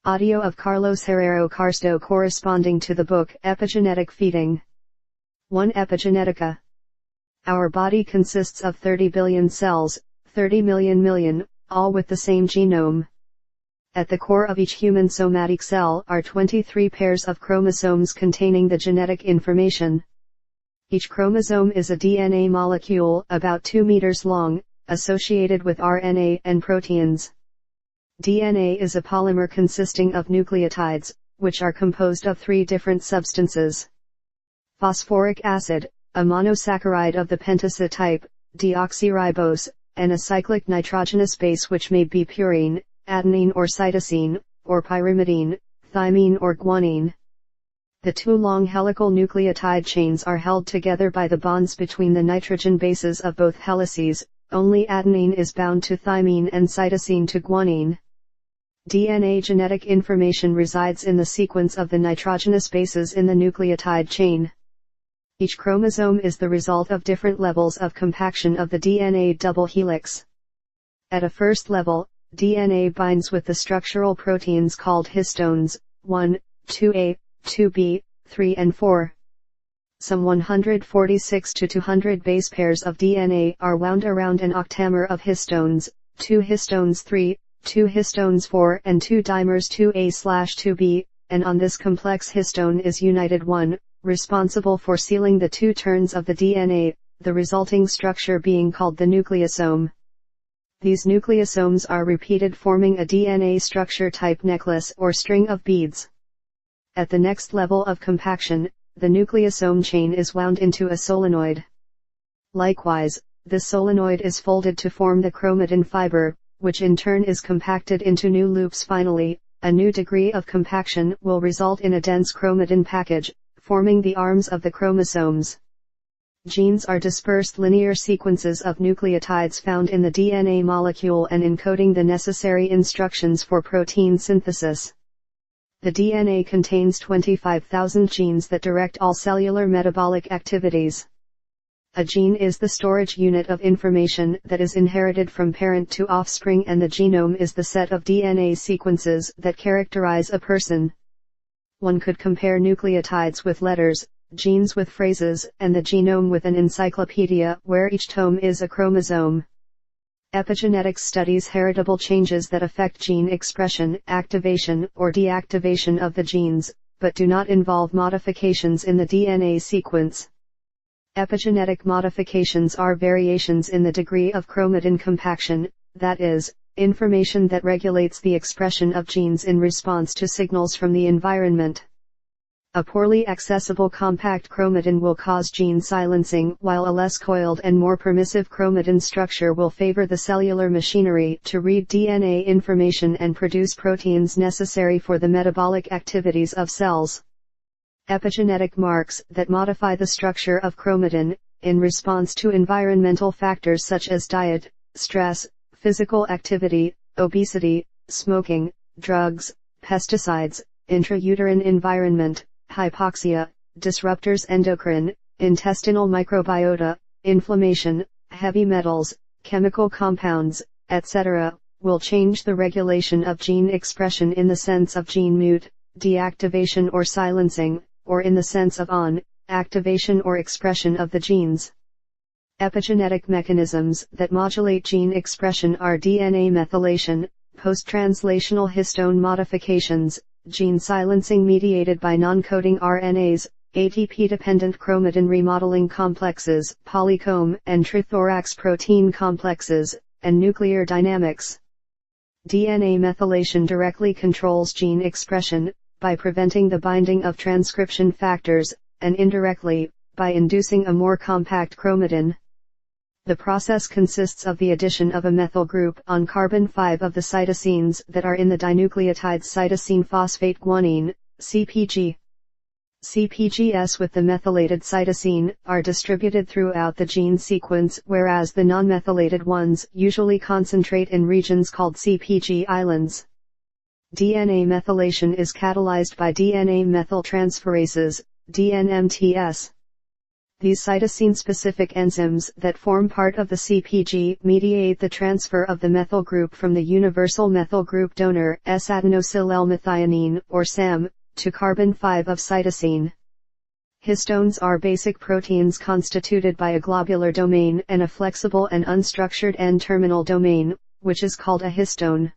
Audio of Carlos Herrero Carsto corresponding to the book Epigenetic Feeding. 1. Epigenetica. Our body consists of 30 billion cells, 30 million, all with the same genome. At the core of each human somatic cell are 23 pairs of chromosomes containing the genetic information. Each chromosome is a DNA molecule about 2 meters long, associated with RNA and proteins. DNA is a polymer consisting of nucleotides, which are composed of 3 different substances. Phosphoric acid, a monosaccharide of the pentacid type, deoxyribose, and a cyclic nitrogenous base which may be purine, adenine or cytosine, or pyrimidine, thymine or guanine. The 2 long helical nucleotide chains are held together by the bonds between the nitrogen bases of both helices. Only adenine is bound to thymine and cytosine to guanine. DNA genetic information resides in the sequence of the nitrogenous bases in the nucleotide chain. Each chromosome is the result of different levels of compaction of the DNA double helix. At a first level, DNA binds with the structural proteins called histones, 1, 2A, 2B, 3 and 4. Some 146 to 200 base pairs of DNA are wound around an octamer of histones, 2 histones 3, 2 histones 4 and 2 dimers 2A/2B, and on this complex histone is united 1, responsible for sealing the 2 turns of the DNA, the resulting structure being called the nucleosome. These nucleosomes are repeated forming a DNA structure type necklace or string of beads. At the next level of compaction, the nucleosome chain is wound into a solenoid. Likewise, this solenoid is folded to form the chromatin fiber, which in turn is compacted into new loops. Finally, a new degree of compaction will result in a dense chromatin package, forming the arms of the chromosomes. Genes are dispersed linear sequences of nucleotides found in the DNA molecule and encoding the necessary instructions for protein synthesis. The DNA contains 25,000 genes that direct all cellular metabolic activities. A gene is the storage unit of information that is inherited from parent to offspring, and the genome is the set of DNA sequences that characterize a person. One could compare nucleotides with letters, genes with phrases, and the genome with an encyclopedia where each tome is a chromosome. Epigenetics studies heritable changes that affect gene expression, activation or deactivation of the genes, but do not involve modifications in the DNA sequence. Epigenetic modifications are variations in the degree of chromatin compaction, that is, information that regulates the expression of genes in response to signals from the environment. A poorly accessible compact chromatin will cause gene silencing, while a less coiled and more permissive chromatin structure will favor the cellular machinery to read DNA information and produce proteins necessary for the metabolic activities of cells. Epigenetic marks that modify the structure of chromatin, in response to environmental factors such as diet, stress, physical activity, obesity, smoking, drugs, pesticides, intrauterine environment, hypoxia, disruptors endocrine, intestinal microbiota, inflammation, heavy metals, chemical compounds, etc., will change the regulation of gene expression in the sense of gene mute, deactivation or silencing, or in the sense of on, activation or expression of the genes. Epigenetic mechanisms that modulate gene expression are DNA methylation, post-translational histone modifications, gene silencing mediated by non-coding RNAs, ATP-dependent chromatin remodeling complexes, polycomb and trithorax protein complexes, and nuclear dynamics. DNA methylation directly controls gene expression, by preventing the binding of transcription factors, and indirectly, by inducing a more compact chromatin. The process consists of the addition of a methyl group on carbon 5 of the cytosines that are in the dinucleotide cytosine phosphate guanine, CpG. CpGs with the methylated cytosine are distributed throughout the gene sequence, whereas the non-methylated ones usually concentrate in regions called CpG islands. DNA methylation is catalyzed by DNA methyltransferases, DNMTs. These cytosine-specific enzymes that form part of the CpG mediate the transfer of the methyl group from the universal methyl group donor S-adenosyl-L-methionine, or SAM, to carbon 5 of cytosine. Histones are basic proteins constituted by a globular domain and a flexible and unstructured N-terminal domain, which is called a histone.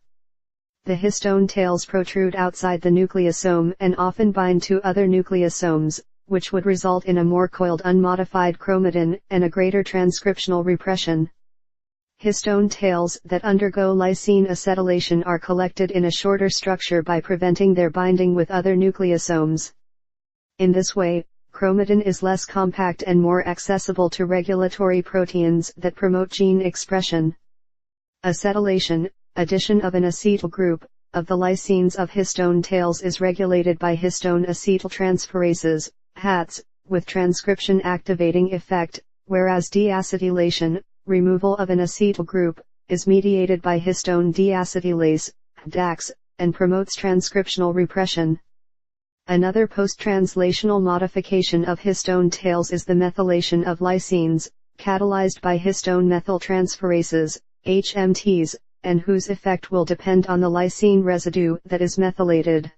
The histone tails protrude outside the nucleosome and often bind to other nucleosomes, which would result in a more coiled unmodified chromatin and a greater transcriptional repression. Histone tails that undergo lysine acetylation are collected in a shorter structure by preventing their binding with other nucleosomes. In this way, chromatin is less compact and more accessible to regulatory proteins that promote gene expression. Acetylation, addition of an acetyl group, of the lysines of histone tails is regulated by histone acetyltransferases, HATs, with transcription activating effect, whereas deacetylation, removal of an acetyl group, is mediated by histone deacetylase, DAX, and promotes transcriptional repression. Another post-translational modification of histone tails is the methylation of lysines, catalyzed by histone methyltransferases, HMTs, and whose effect will depend on the lysine residue that is methylated.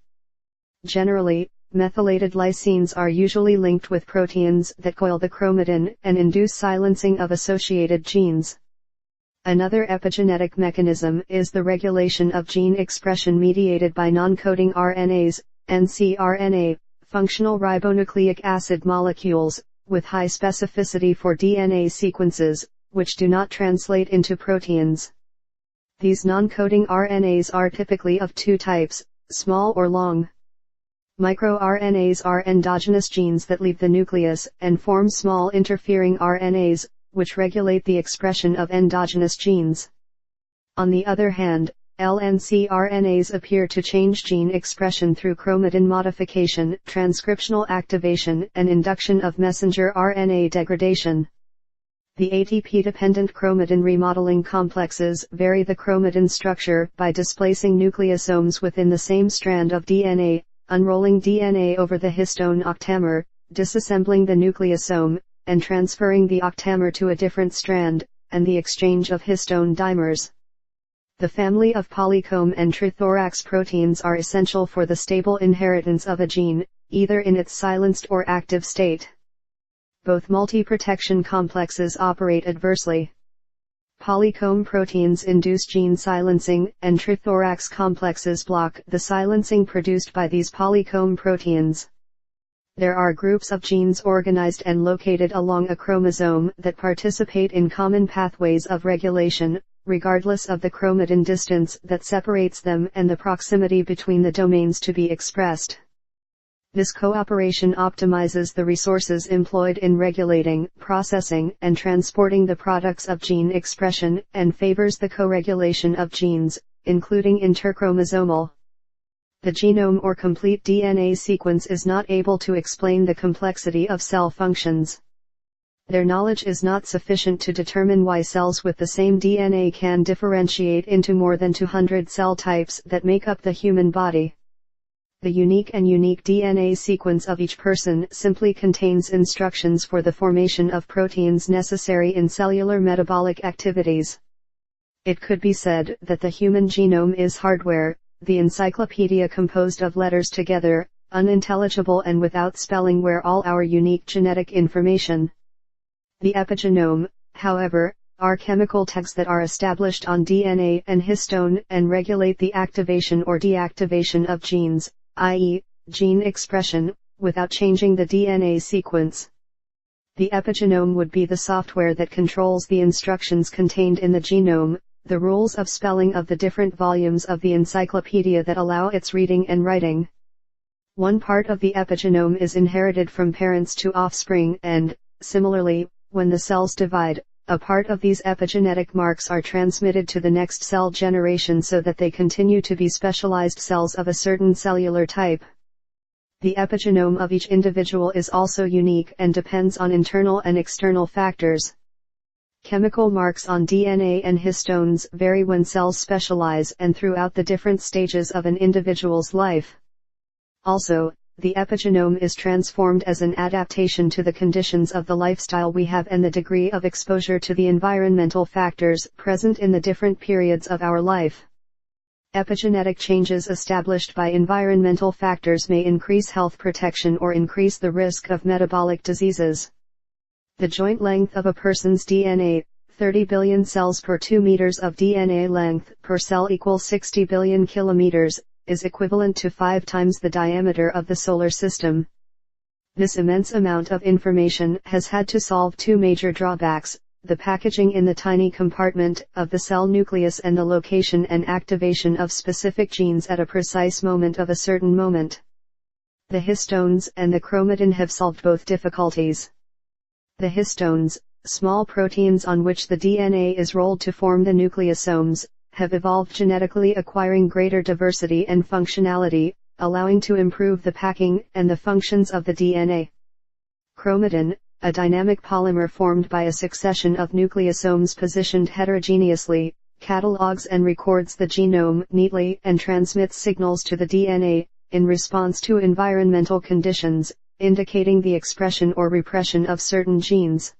Generally, methylated lysines are usually linked with proteins that coil the chromatin and induce silencing of associated genes. Another epigenetic mechanism is the regulation of gene expression mediated by non-coding RNAs, ncRNA, functional ribonucleic acid molecules, with high specificity for DNA sequences, which do not translate into proteins. These non-coding RNAs are typically of two types, small or long. MicroRNAs are endogenous genes that leave the nucleus and form small interfering RNAs, which regulate the expression of endogenous genes. On the other hand, LNCRNAs appear to change gene expression through chromatin modification, transcriptional activation, and induction of messenger RNA degradation. The ATP-dependent chromatin remodeling complexes vary the chromatin structure by displacing nucleosomes within the same strand of DNA, unrolling DNA over the histone octamer, disassembling the nucleosome, and transferring the octamer to a different strand, and the exchange of histone dimers. The family of polycomb and trithorax proteins are essential for the stable inheritance of a gene, either in its silenced or active state. Both multi-protection complexes operate adversely. Polycomb proteins induce gene silencing, and trithorax complexes block the silencing produced by these polycomb proteins. There are groups of genes organized and located along a chromosome that participate in common pathways of regulation, regardless of the chromatin distance that separates them and the proximity between the domains to be expressed. This cooperation optimizes the resources employed in regulating, processing, and transporting the products of gene expression, and favors the co-regulation of genes, including interchromosomal. The genome or complete DNA sequence is not able to explain the complexity of cell functions. Their knowledge is not sufficient to determine why cells with the same DNA can differentiate into more than 200 cell types that make up the human body. The unique DNA sequence of each person simply contains instructions for the formation of proteins necessary in cellular metabolic activities. It could be said that the human genome is hardware, the encyclopedia composed of letters together, unintelligible and without spelling, where all our unique genetic information. The epigenome, however, are chemical tags that are established on DNA and histone and regulate the activation or deactivation of genes, i.e., gene expression, without changing the DNA sequence. The epigenome would be the software that controls the instructions contained in the genome, the rules of spelling of the different volumes of the encyclopedia that allow its reading and writing. One part of the epigenome is inherited from parents to offspring and, similarly, when the cells divide, a part of these epigenetic marks are transmitted to the next cell generation so that they continue to be specialized cells of a certain cellular type. The epigenome of each individual is also unique and depends on internal and external factors. Chemical marks on DNA and histones vary when cells specialize and throughout the different stages of an individual's life. Also, the epigenome is transformed as an adaptation to the conditions of the lifestyle we have and the degree of exposure to the environmental factors present in the different periods of our life. Epigenetic changes established by environmental factors may increase health protection or increase the risk of metabolic diseases. The joint length of a person's DNA, 30 billion cells per 2 meters of DNA length per cell equals 60 billion kilometers, is equivalent to 5 times the diameter of the solar system. This immense amount of information has had to solve two major drawbacks: the packaging in the tiny compartment of the cell nucleus and the location and activation of specific genes at a precise moment of a certain moment. The histones and the chromatin have solved both difficulties. The histones, small proteins on which the DNA is rolled to form the nucleosomes, have evolved genetically, acquiring greater diversity and functionality, allowing to improve the packing and the functions of the DNA. Chromatin, a dynamic polymer formed by a succession of nucleosomes positioned heterogeneously, catalogs and records the genome neatly and transmits signals to the DNA, in response to environmental conditions, indicating the expression or repression of certain genes.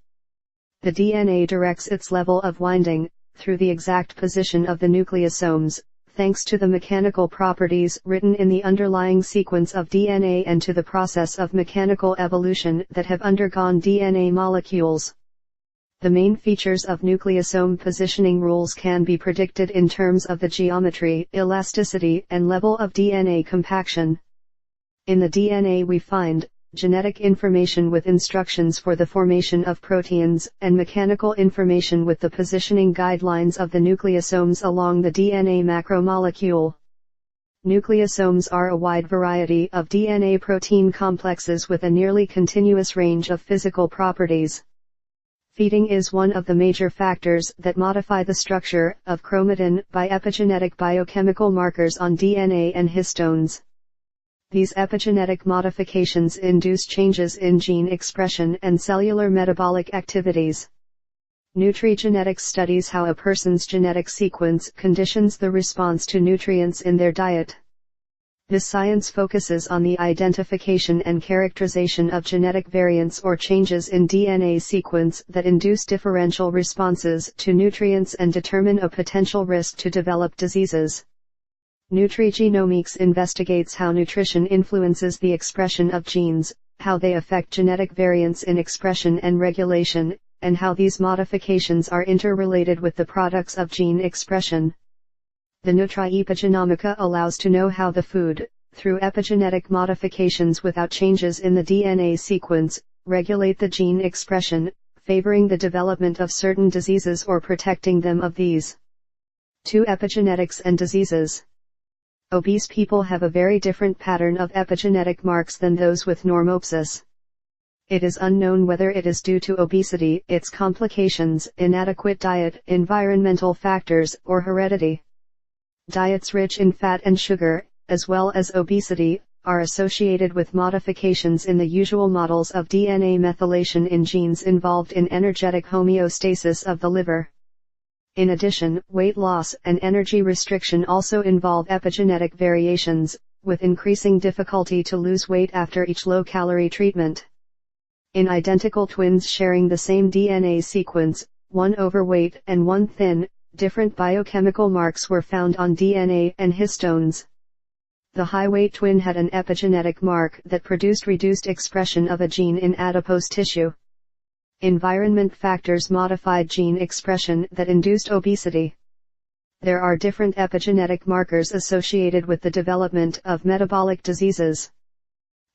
The DNA directs its level of winding, through the exact position of the nucleosomes, thanks to the mechanical properties written in the underlying sequence of DNA and to the process of mechanical evolution that have undergone DNA molecules. The main features of nucleosome positioning rules can be predicted in terms of the geometry, elasticity, and level of DNA compaction. In the DNA we find genetic information with instructions for the formation of proteins, and mechanical information with the positioning guidelines of the nucleosomes along the DNA macromolecule. Nucleosomes are a wide variety of DNA protein complexes with a nearly continuous range of physical properties. Feeding is one of the major factors that modify the structure of chromatin by epigenetic biochemical markers on DNA and histones. These epigenetic modifications induce changes in gene expression and cellular metabolic activities. Nutrigenetics studies how a person's genetic sequence conditions the response to nutrients in their diet. This science focuses on the identification and characterization of genetic variants or changes in DNA sequence that induce differential responses to nutrients and determine a potential risk to develop diseases. Nutrigenomics investigates how nutrition influences the expression of genes, how they affect genetic variants in expression and regulation, and how these modifications are interrelated with the products of gene expression. The Nutri-epigenomica allows to know how the food, through epigenetic modifications without changes in the DNA sequence, regulate the gene expression, favoring the development of certain diseases or protecting them of these. 2. Epigenetics and diseases. Obese people have a very different pattern of epigenetic marks than those with normopsis. It is unknown whether it is due to obesity, its complications, inadequate diet, environmental factors, or heredity. Diets rich in fat and sugar, as well as obesity, are associated with modifications in the usual models of DNA methylation in genes involved in energetic homeostasis of the liver. In addition, weight loss and energy restriction also involve epigenetic variations, with increasing difficulty to lose weight after each low-calorie treatment. In identical twins sharing the same DNA sequence, one overweight and one thin, different biochemical marks were found on DNA and histones. The high-weight twin had an epigenetic mark that produced reduced expression of a gene in adipose tissue. Environment factors modified gene expression that induced obesity. There are different epigenetic markers associated with the development of metabolic diseases.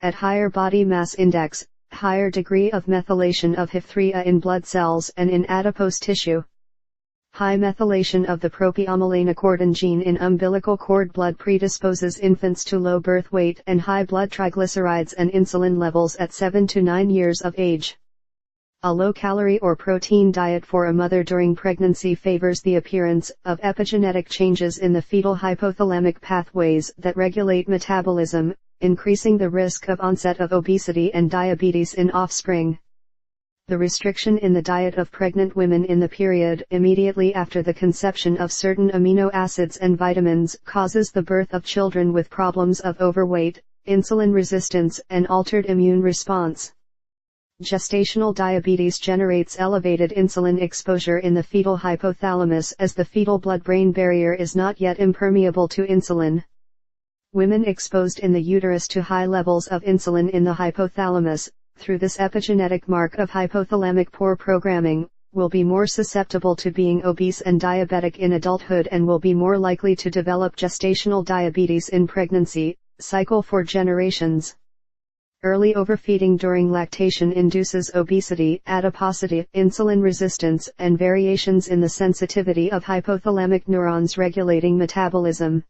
At higher body mass index, higher degree of methylation of HIF3A in blood cells and in adipose tissue. High methylation of the propiomyelanocortin gene in umbilical cord blood predisposes infants to low birth weight and high blood triglycerides and insulin levels at 7 to 9 years of age. A low-calorie or protein diet for a mother during pregnancy favors the appearance of epigenetic changes in the fetal hypothalamic pathways that regulate metabolism, increasing the risk of onset of obesity and diabetes in offspring. The restriction in the diet of pregnant women in the period immediately after the conception of certain amino acids and vitamins causes the birth of children with problems of overweight, insulin resistance and altered immune response. Gestational diabetes generates elevated insulin exposure in the fetal hypothalamus as the fetal blood-brain barrier is not yet impermeable to insulin. Women exposed in the uterus to high levels of insulin in the hypothalamus, through this epigenetic mark of hypothalamic poor programming, will be more susceptible to being obese and diabetic in adulthood and will be more likely to develop gestational diabetes in pregnancy, cycle for generations. Early overfeeding during lactation induces obesity, adiposity, insulin resistance, and variations in the sensitivity of hypothalamic neurons regulating metabolism.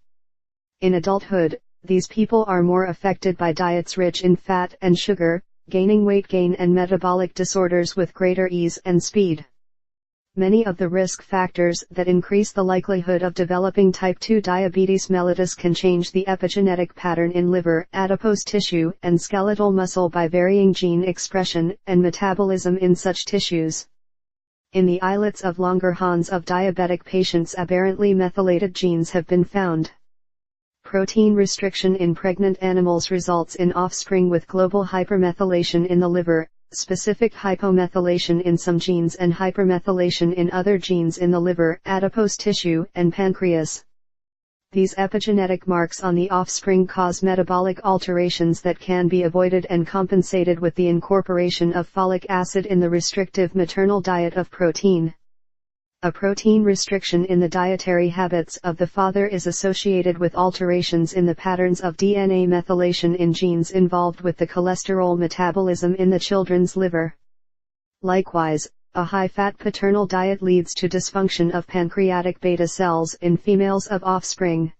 In adulthood, these people are more affected by diets rich in fat and sugar, gaining weight gain and metabolic disorders with greater ease and speed. Many of the risk factors that increase the likelihood of developing type 2 diabetes mellitus can change the epigenetic pattern in liver, adipose tissue, and skeletal muscle by varying gene expression and metabolism in such tissues. In the islets of Langerhans of diabetic patients, aberrantly methylated genes have been found. Protein restriction in pregnant animals results in offspring with global hypermethylation in the liver, specific hypomethylation in some genes and hypermethylation in other genes in the liver, adipose tissue, and pancreas. These epigenetic marks on the offspring cause metabolic alterations that can be avoided and compensated with the incorporation of folic acid in the restrictive maternal diet of protein. A protein restriction in the dietary habits of the father is associated with alterations in the patterns of DNA methylation in genes involved with the cholesterol metabolism in the children's liver. Likewise, a high-fat paternal diet leads to dysfunction of pancreatic beta cells in females of offspring.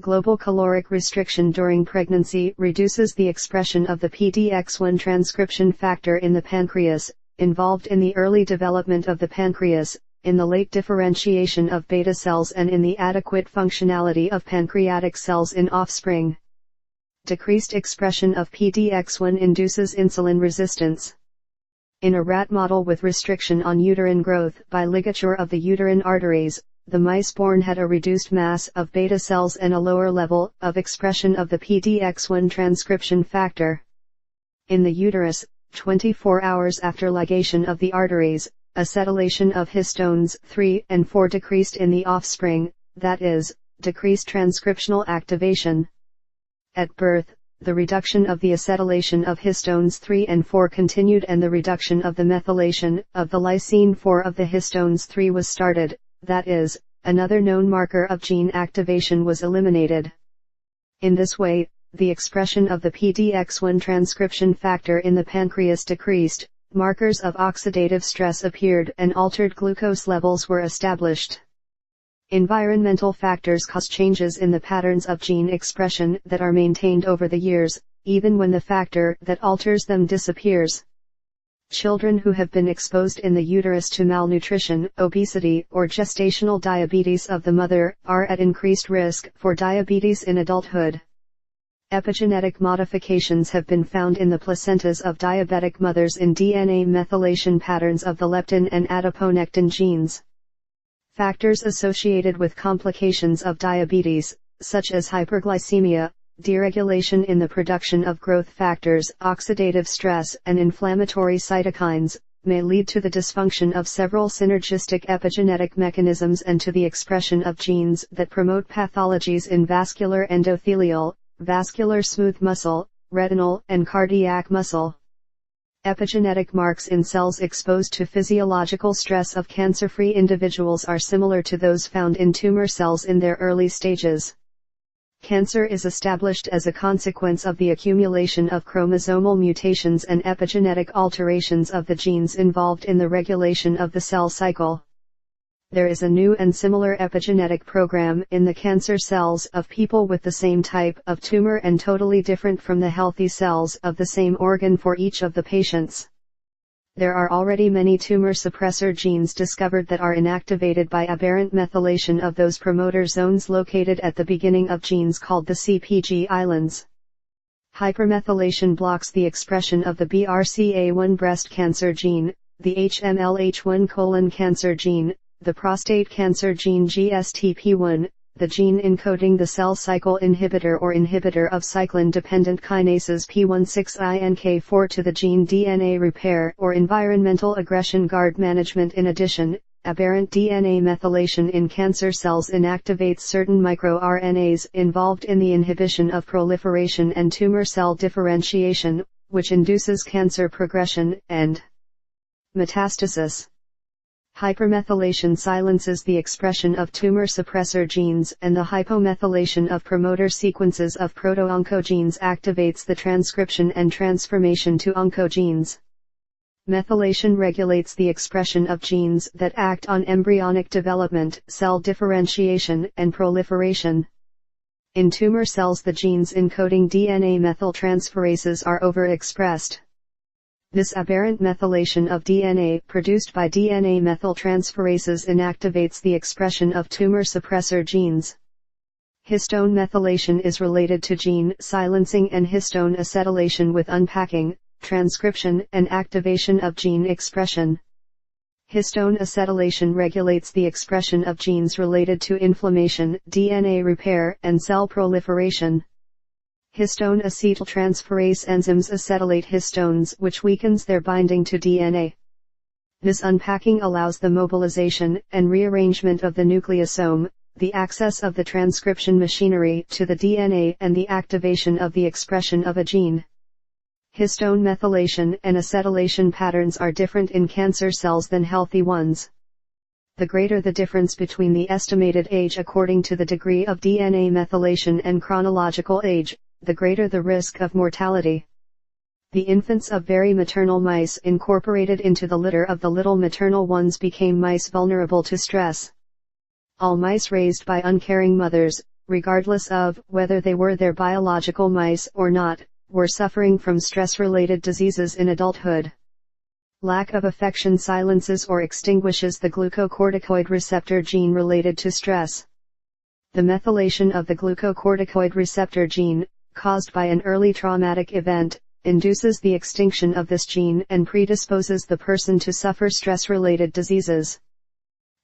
Global caloric restriction during pregnancy reduces the expression of the PDX1 transcription factor in the pancreas, involved in the early development of the pancreas, in the late differentiation of beta cells and in the adequate functionality of pancreatic cells in offspring. Decreased expression of PDX1 induces insulin resistance. In a rat model with restriction on uterine growth by ligature of the uterine arteries, the mice born had a reduced mass of beta cells and a lower level of expression of the PDX1 transcription factor. In the uterus, 24 hours after ligation of the arteries, acetylation of histones 3 and 4 decreased in the offspring, that is, decreased transcriptional activation. At birth, the reduction of the acetylation of histones 3 and 4 continued and the reduction of the methylation of the lysine 4 of the histones 3 was started, that is, another known marker of gene activation was eliminated. In this way, the expression of the PDX1 transcription factor in the pancreas decreased, markers of oxidative stress appeared and altered glucose levels were established. Environmental factors cause changes in the patterns of gene expression that are maintained over the years, even when the factor that alters them disappears. Children who have been exposed in the uterus to malnutrition, obesity, or gestational diabetes of the mother, are at increased risk for diabetes in adulthood. Epigenetic modifications have been found in the placentas of diabetic mothers in DNA methylation patterns of the leptin and adiponectin genes. Factors associated with complications of diabetes, such as hyperglycemia, deregulation in the production of growth factors, oxidative stress, and inflammatory cytokines, may lead to the dysfunction of several synergistic epigenetic mechanisms and to the expression of genes that promote pathologies in vascular endothelial, vascular smooth muscle, retinal, and cardiac muscle. Epigenetic marks in cells exposed to physiological stress of cancer-free individuals are similar to those found in tumor cells in their early stages. Cancer is established as a consequence of the accumulation of chromosomal mutations and epigenetic alterations of the genes involved in the regulation of the cell cycle. There is a new and similar epigenetic program in the cancer cells of people with the same type of tumor and totally different from the healthy cells of the same organ for each of the patients. There are already many tumor suppressor genes discovered that are inactivated by aberrant methylation of those promoter zones located at the beginning of genes called the CPG islands. Hypermethylation blocks the expression of the BRCA1 breast cancer gene, the HMLH1 colon cancer gene, the prostate cancer gene GSTP1, the gene encoding the cell cycle inhibitor or inhibitor of cyclin-dependent kinases P16I and K4 to the gene DNA repair or environmental aggression guard management. In addition, aberrant DNA methylation in cancer cells inactivates certain microRNAs involved in the inhibition of proliferation and tumor cell differentiation, which induces cancer progression and metastasis. Hypermethylation silences the expression of tumor suppressor genes, and the hypomethylation of promoter sequences of proto-oncogenes activates the transcription and transformation to oncogenes. Methylation regulates the expression of genes that act on embryonic development, cell differentiation, and proliferation. In tumor cells, the genes encoding DNA methyltransferases are overexpressed. This aberrant methylation of DNA produced by DNA methyltransferases inactivates the expression of tumor suppressor genes. Histone methylation is related to gene silencing and histone acetylation with unpacking, transcription, and activation of gene expression. Histone acetylation regulates the expression of genes related to inflammation, DNA repair, and cell proliferation. Histone acetyltransferase enzymes acetylate histones, which weakens their binding to DNA. This unpacking allows the mobilization and rearrangement of the nucleosome, the access of the transcription machinery to the DNA, and the activation of the expression of a gene. Histone methylation and acetylation patterns are different in cancer cells than healthy ones. The greater the difference between the estimated age according to the degree of DNA methylation and chronological age, the greater the risk of mortality. The infants of very maternal mice incorporated into the litter of the little maternal ones became mice vulnerable to stress. All mice raised by uncaring mothers, regardless of whether they were their biological mice or not, were suffering from stress-related diseases in adulthood. Lack of affection silences or extinguishes the glucocorticoid receptor gene related to stress. The methylation of the glucocorticoid receptor gene, caused by an early traumatic event, induces the extinction of this gene and predisposes the person to suffer stress-related diseases.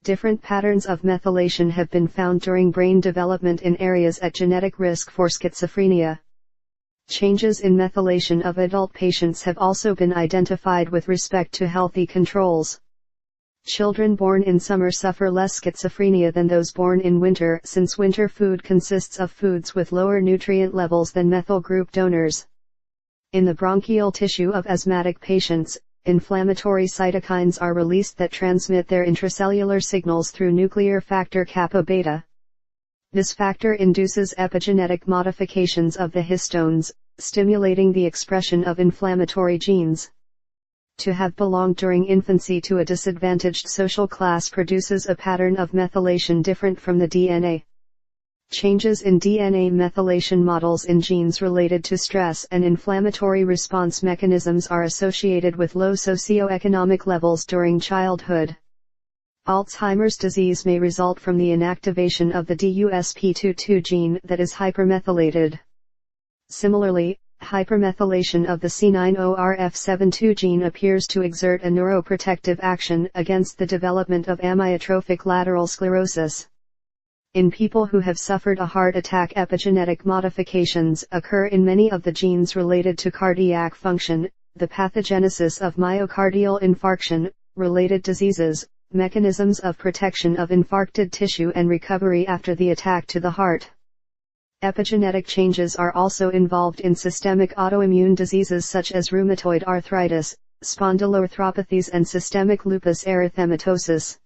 Different patterns of methylation have been found during brain development in areas at genetic risk for schizophrenia. Changes in methylation of adult patients have also been identified with respect to healthy controls. Children born in summer suffer less schizophrenia than those born in winter, since winter food consists of foods with lower nutrient levels than methyl group donors. In the bronchial tissue of asthmatic patients, inflammatory cytokines are released that transmit their intracellular signals through nuclear factor kappa beta. This factor induces epigenetic modifications of the histones, stimulating the expression of inflammatory genes. To have belonged during infancy to a disadvantaged social class produces a pattern of methylation different from the DNA. Changes in DNA methylation models in genes related to stress and inflammatory response mechanisms are associated with low socioeconomic levels during childhood. Alzheimer's disease may result from the inactivation of the DUSP22 gene that is hypermethylated. Similarly, hypermethylation of the C9orf72 gene appears to exert a neuroprotective action against the development of amyotrophic lateral sclerosis. In people who have suffered a heart attack, epigenetic modifications occur in many of the genes related to cardiac function, the pathogenesis of myocardial infarction, related diseases, mechanisms of protection of infarcted tissue and recovery after the attack to the heart. Epigenetic changes are also involved in systemic autoimmune diseases such as rheumatoid arthritis, spondyloarthropathies and systemic lupus erythematosus.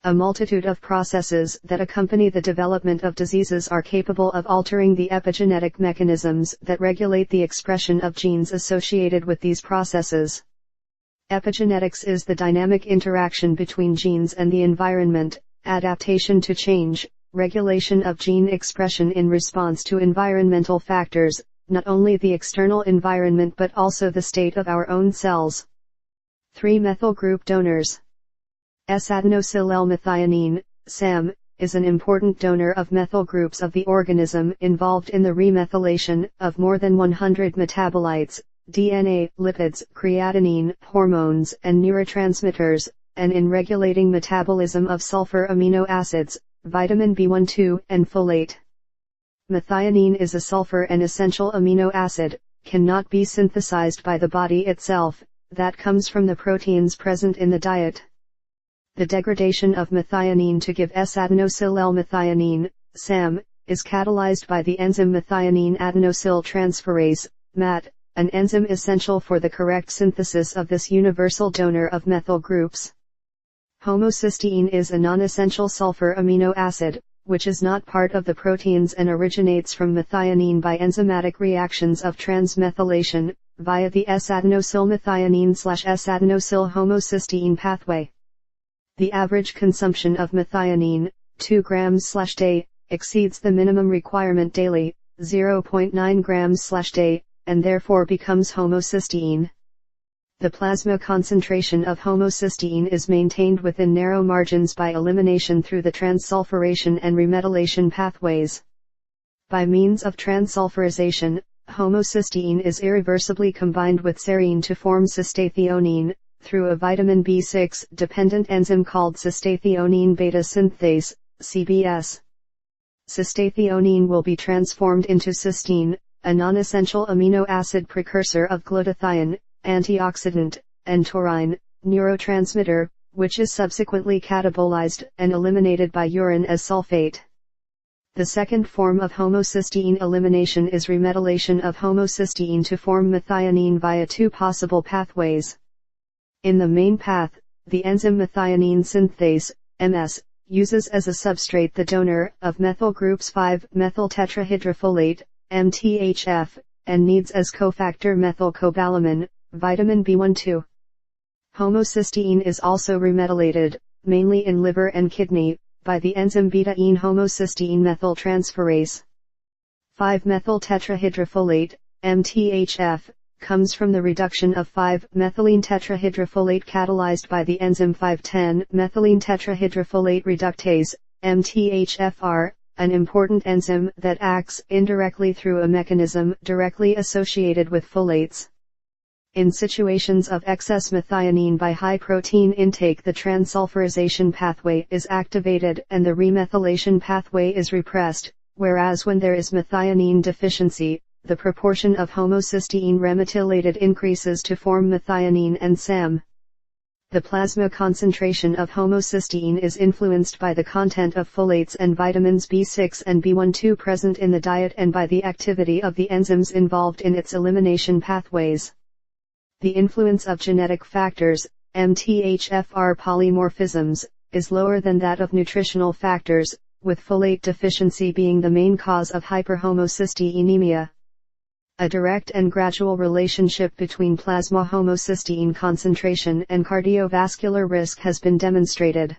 A multitude of processes that accompany the development of diseases are capable of altering the epigenetic mechanisms that regulate the expression of genes associated with these processes. Epigenetics is the dynamic interaction between genes and the environment, adaptation to change, regulation of gene expression in response to environmental factors, not only the external environment but also the state of our own cells. 3-methyl group donors. S-adenosyl-L-methionine, SAM, is an important donor of methyl groups of the organism involved in the remethylation of more than 100 metabolites, DNA, lipids, creatinine, hormones, and neurotransmitters, and in regulating metabolism of sulfur amino acids, vitamin B12, and folate. Methionine is a sulfur and essential amino acid, cannot be synthesized by the body itself, that comes from the proteins present in the diet. The degradation of methionine to give S-adenosyl L-methionine, SAM, is catalyzed by the enzyme methionine adenosyl transferase, MAT, an enzyme essential for the correct synthesis of this universal donor of methyl groups. Homocysteine is a non-essential sulfur amino acid, which is not part of the proteins and originates from methionine by enzymatic reactions of transmethylation, via the S-adenosyl methionine/S-adenosyl homocysteine pathway. The average consumption of methionine, 2 grams/day, exceeds the minimum requirement daily, 0.9 grams/day, and therefore becomes homocysteine. The plasma concentration of homocysteine is maintained within narrow margins by elimination through the transsulfuration and remetallation pathways. By means of transsulfurization, homocysteine is irreversibly combined with serine to form cystathionine, through a vitamin B6 dependent enzyme called cystathionine beta synthase, CBS. Cystathionine will be transformed into cysteine, a non-essential amino acid precursor of glutathione, antioxidant, and taurine, neurotransmitter, which is subsequently catabolized and eliminated by urine as sulfate. The second form of homocysteine elimination is remetallation of homocysteine to form methionine via two possible pathways. In the main path, the enzyme methionine synthase, MS, uses as a substrate the donor of methyl groups 5-methyl tetrahydrofolate, MTHF, and needs as cofactor methylcobalamin, vitamin B12. Homocysteine is also remetallated, mainly in liver and kidney, by the enzyme beta-ene homocysteine methyltransferase. 5-methyl tetrahydrofolate, MTHF, comes from the reduction of 5-methylene tetrahydrofolate catalyzed by the enzyme 5,10-methylene tetrahydrofolate reductase, MTHFR, an important enzyme that acts indirectly through a mechanism directly associated with folates. In situations of excess methionine by high protein intake, the transsulfurization pathway is activated and the remethylation pathway is repressed, whereas when there is methionine deficiency, the proportion of homocysteine remethylated increases to form methionine and SAM. The plasma concentration of homocysteine is influenced by the content of folates and vitamins B6 and B12 present in the diet and by the activity of the enzymes involved in its elimination pathways. The influence of genetic factors, MTHFR polymorphisms, is lower than that of nutritional factors, with folate deficiency being the main cause of hyperhomocysteinemia. A direct and gradual relationship between plasma homocysteine concentration and cardiovascular risk has been demonstrated.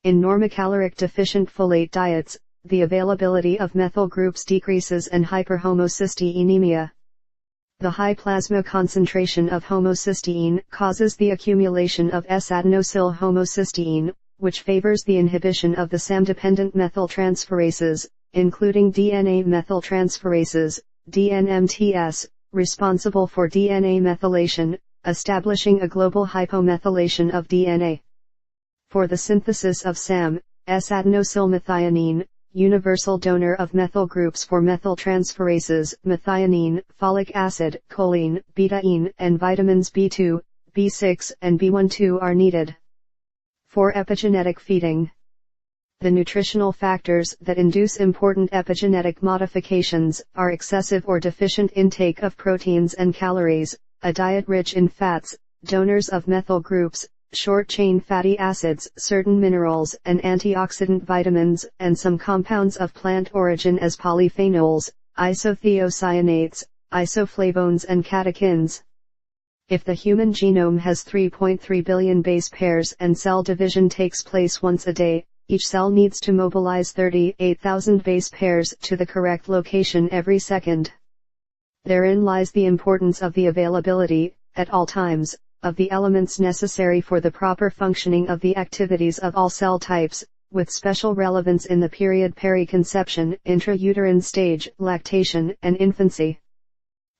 In normocaloric deficient folate diets, the availability of methyl groups decreases and hyperhomocysteinemia. The high plasma concentration of homocysteine causes the accumulation of S-adenosyl homocysteine, which favors the inhibition of the SAM-dependent methyltransferases, including DNA methyltransferases, DNMTs, responsible for DNA methylation, establishing a global hypomethylation of DNA. For the synthesis of SAM, S-adenosyl methionine, universal donor of methyl groups for methyltransferases, methionine, folic acid, choline, beta-ene, and vitamins B2, B6 and B12 are needed. For epigenetic feeding. The nutritional factors that induce important epigenetic modifications are excessive or deficient intake of proteins and calories, a diet rich in fats, donors of methyl groups, short-chain fatty acids, certain minerals and antioxidant vitamins, and some compounds of plant origin as polyphenols, isothiocyanates, isoflavones and catechins. If the human genome has 3.3 billion base pairs and cell division takes place once a day, each cell needs to mobilize 38,000 base pairs to the correct location every second. Therein lies the importance of the availability, at all times, of the elements necessary for the proper functioning of the activities of all cell types, with special relevance in the period periconception, intrauterine stage, lactation, and infancy.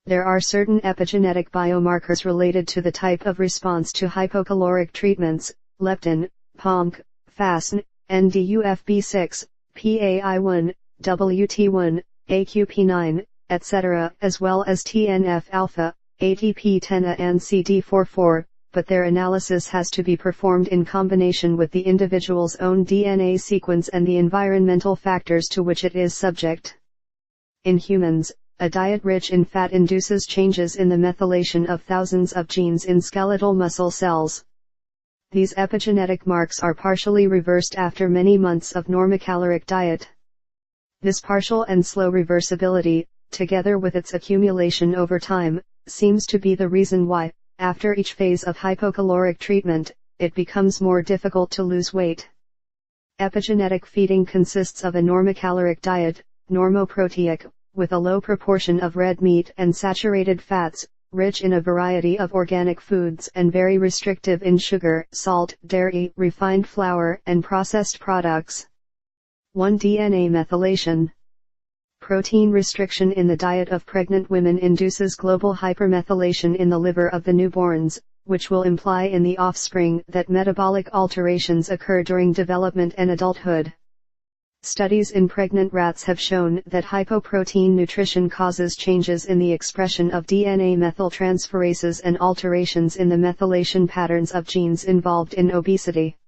There are certain epigenetic biomarkers related to the type of response to hypocaloric treatments, leptin, POMC, FASN, NDUFB6, PAI1, WT1, AQP9, etc., as well as TNF-alpha, ATP10A and CD44, but their analysis has to be performed in combination with the individual's own DNA sequence and the environmental factors to which it is subject. In humans, a diet rich in fat induces changes in the methylation of thousands of genes in skeletal muscle cells. These epigenetic marks are partially reversed after many months of normocaloric diet. This partial and slow reversibility, together with its accumulation over time, seems to be the reason why, after each phase of hypocaloric treatment, it becomes more difficult to lose weight. Epigenetic feeding consists of a normocaloric diet, normoproteic, with a low proportion of red meat and saturated fats, rich in a variety of organic foods and very restrictive in sugar, salt, dairy, refined flour, and processed products. 1. DNA methylation. Protein restriction in the diet of pregnant women induces global hypermethylation in the liver of the newborns, which will imply in the offspring that metabolic alterations occur during development and adulthood. Studies in pregnant rats have shown that hypoprotein nutrition causes changes in the expression of DNA methyltransferases and alterations in the methylation patterns of genes involved in obesity.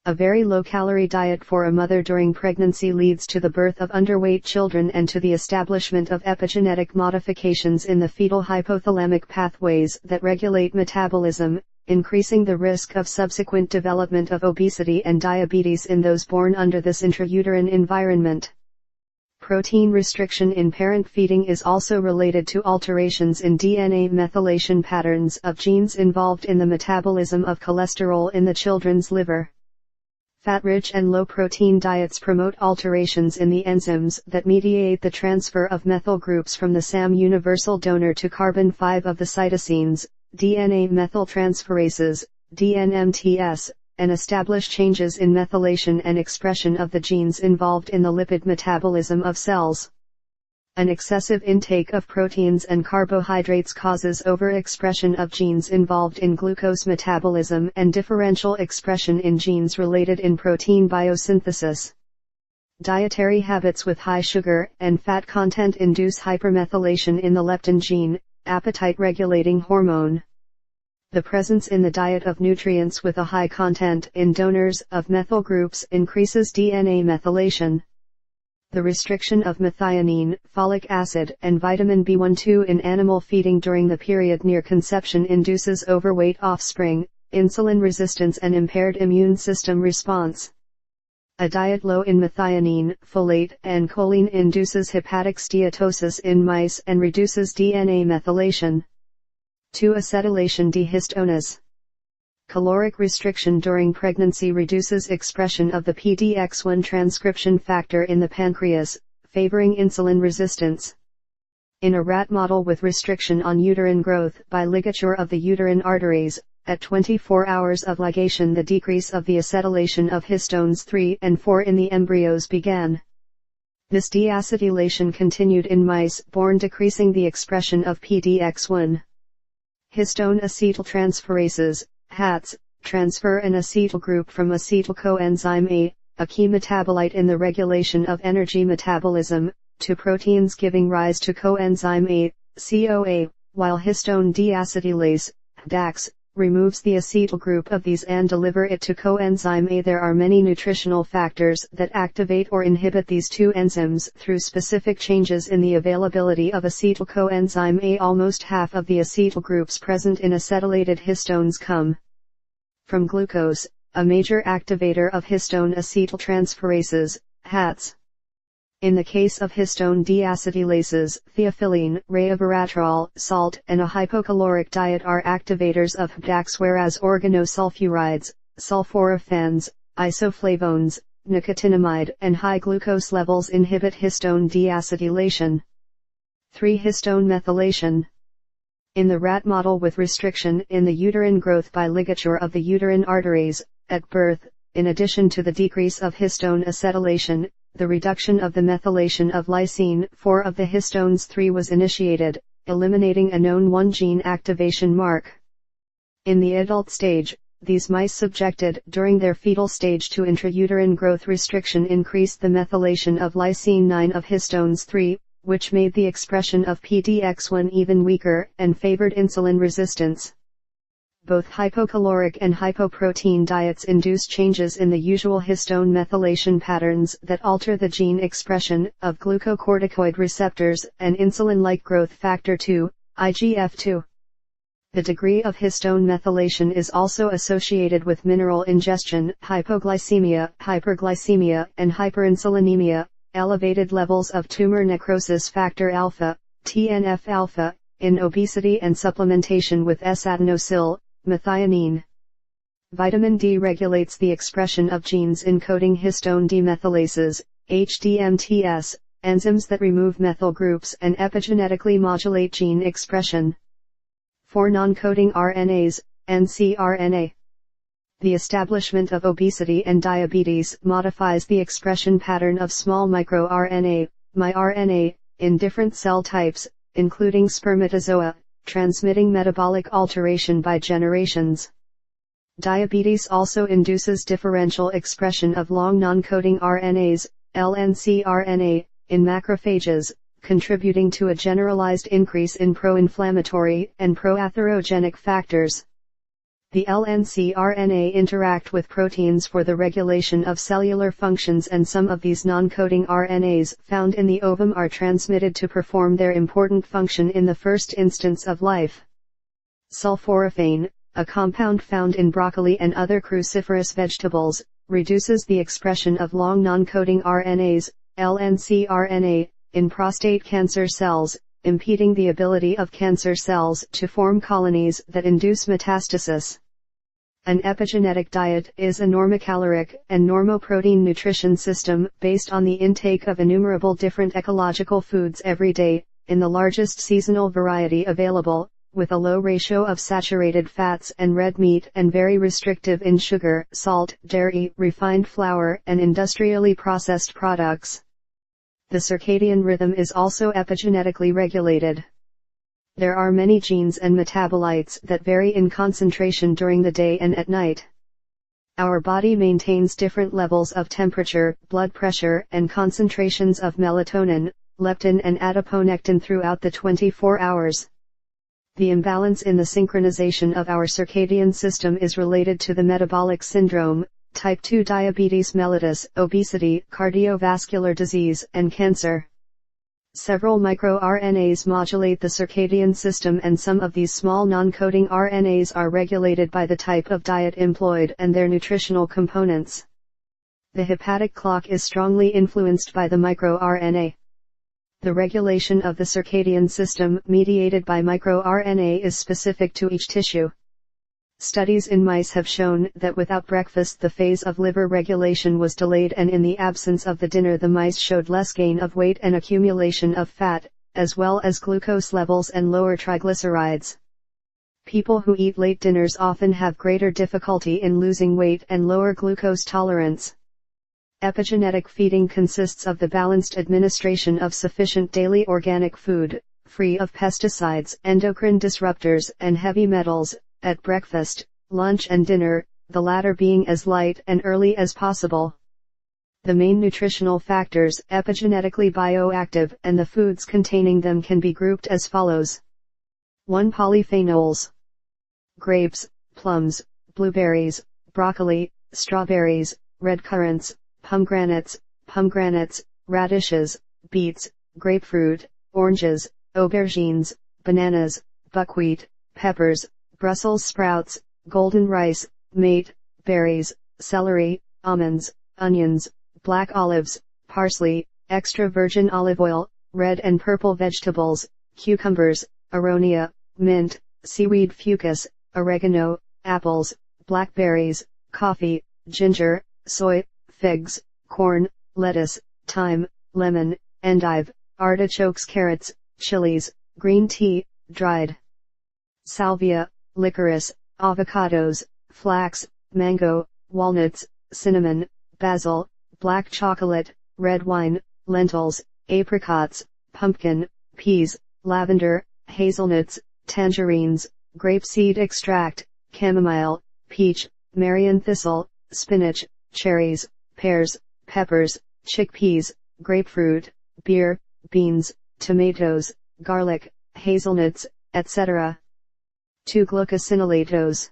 A very low-calorie diet for a mother during pregnancy leads to the birth of underweight children and to the establishment of epigenetic modifications in the fetal hypothalamic pathways that regulate metabolism, increasing the risk of subsequent development of obesity and diabetes in those born under this intrauterine environment. Protein restriction in parent feeding is also related to alterations in DNA methylation patterns of genes involved in the metabolism of cholesterol in the children's liver. Fat-rich and low-protein diets promote alterations in the enzymes that mediate the transfer of methyl groups from the SAM universal donor to carbon-5 of the cytosines, DNA methyltransferases, DNMTs, and establish changes in methylation and expression of the genes involved in the lipid metabolism of cells. An excessive intake of proteins and carbohydrates causes overexpression of genes involved in glucose metabolism and differential expression in genes related in protein biosynthesis. Dietary habits with high sugar and fat content induce hypermethylation in the leptin gene, appetite-regulating hormone. The presence in the diet of nutrients with a high content in donors of methyl groups increases DNA methylation. The restriction of methionine, folic acid, and vitamin B12 in animal feeding during the period near conception induces overweight offspring, insulin resistance and impaired immune system response. A diet low in methionine, folate, and choline induces hepatic steatosis in mice and reduces DNA methylation. 2. Acetylation dehistones. Caloric restriction during pregnancy reduces expression of the PDX1 transcription factor in the pancreas, favoring insulin resistance. In a rat model with restriction on uterine growth by ligature of the uterine arteries, at 24 hours of ligation the decrease of the acetylation of histones 3 and 4 in the embryos began. This deacetylation continued in mice born decreasing the expression of PDX1. Histone acetyltransferases, HATs, transfer an acetyl group from acetyl coenzyme A, key metabolite in the regulation of energy metabolism, to proteins giving rise to coenzyme A, CoA, while histone deacetylase, DAX, removes the acetyl group of these and deliver it to coenzyme A. There are many nutritional factors that activate or inhibit these two enzymes through specific changes in the availability of acetyl coenzyme A. Almost half of the acetyl groups present in acetylated histones come from glucose, a major activator of histone acetyltransferases, HATs. In the case of histone deacetylases, theophylline, resveratrol, salt, and a hypocaloric diet are activators of HDAX, whereas organosulfurides, sulforaphans, isoflavones, nicotinamide, and high glucose levels inhibit histone deacetylation. 3. Histone methylation. In the rat model with restriction in the uterine growth by ligature of the uterine arteries, at birth, in addition to the decrease of histone acetylation, the reduction of the methylation of lysine 4 of the histones 3 was initiated, eliminating a known 1 gene activation mark. In the adult stage, these mice subjected during their fetal stage to intrauterine growth restriction increased the methylation of lysine 9 of histones 3, which made the expression of PDX1 even weaker and favored insulin resistance. Both hypocaloric and hypoprotein diets induce changes in the usual histone methylation patterns that alter the gene expression of glucocorticoid receptors and insulin-like growth factor 2, IGF-2. The degree of histone methylation is also associated with mineral ingestion, hypoglycemia, hyperglycemia, and hyperinsulinemia, elevated levels of tumor necrosis factor alpha, TNF-alpha, in obesity and supplementation with S-adenosyl, methionine. Vitamin D regulates the expression of genes encoding histone demethylases, HDMTs, enzymes that remove methyl groups and epigenetically modulate gene expression. For non-coding RNAs, ncRNA. The establishment of obesity and diabetes modifies the expression pattern of small microRNA, miRNA, in different cell types, including spermatozoa, transmitting metabolic alteration by generations. Diabetes also induces differential expression of long non-coding RNAs, lncRNA, in macrophages, contributing to a generalized increase in pro-inflammatory and pro-atherogenic factors. The lncRNA interact with proteins for the regulation of cellular functions, and some of these non-coding RNAs found in the ovum are transmitted to perform their important function in the first instance of life. Sulforaphane, a compound found in broccoli and other cruciferous vegetables, reduces the expression of long non-coding RNAs, lncRNA, in prostate cancer cells, impeding the ability of cancer cells to form colonies that induce metastasis. An epigenetic diet is a normocaloric and normoprotein nutrition system based on the intake of innumerable different ecological foods every day, in the largest seasonal variety available, with a low ratio of saturated fats and red meat and very restrictive in sugar, salt, dairy, refined flour, and industrially processed products. The circadian rhythm is also epigenetically regulated. There are many genes and metabolites that vary in concentration during the day and at night. Our body maintains different levels of temperature, blood pressure, and concentrations of melatonin, leptin, and adiponectin throughout the 24 hours. The imbalance in the synchronization of our circadian system is related to the metabolic syndrome, type 2 diabetes mellitus, obesity, cardiovascular disease, and cancer. Several microRNAs modulate the circadian system, and some of these small non-coding RNAs are regulated by the type of diet employed and their nutritional components. The hepatic clock is strongly influenced by the microRNA. The regulation of the circadian system mediated by microRNA is specific to each tissue. Studies in mice have shown that without breakfast the phase of liver regulation was delayed, and in the absence of the dinner the mice showed less gain of weight and accumulation of fat, as well as glucose levels and lower triglycerides. People who eat late dinners often have greater difficulty in losing weight and lower glucose tolerance. Epigenetic feeding consists of the balanced administration of sufficient daily organic food, free of pesticides, endocrine disruptors, and heavy metals, at breakfast, lunch and dinner, the latter being as light and early as possible. The main nutritional factors, epigenetically bioactive, and the foods containing them can be grouped as follows. 1. Polyphenols. Grapes, plums, blueberries, broccoli, strawberries, red currants, pomegranates, radishes, beets, grapefruit, oranges, aubergines, bananas, buckwheat, peppers, Brussels sprouts, golden rice, mate, berries, celery, almonds, onions, black olives, parsley, extra virgin olive oil, red and purple vegetables, cucumbers, aronia, mint, seaweed fucus, oregano, apples, blackberries, coffee, ginger, soy, figs, corn, lettuce, thyme, lemon, endive, artichokes, carrots, chilies, green tea, dried salvia, licorice, avocados, flax, mango, walnuts, cinnamon, basil, black chocolate, red wine, lentils, apricots, pumpkin, peas, lavender, hazelnuts, tangerines, grapeseed extract, chamomile, peach, Marian thistle, spinach, cherries, pears, peppers, chickpeas, grapefruit, beer, beans, tomatoes, garlic, hazelnuts, etc. 2 glucosinolatos.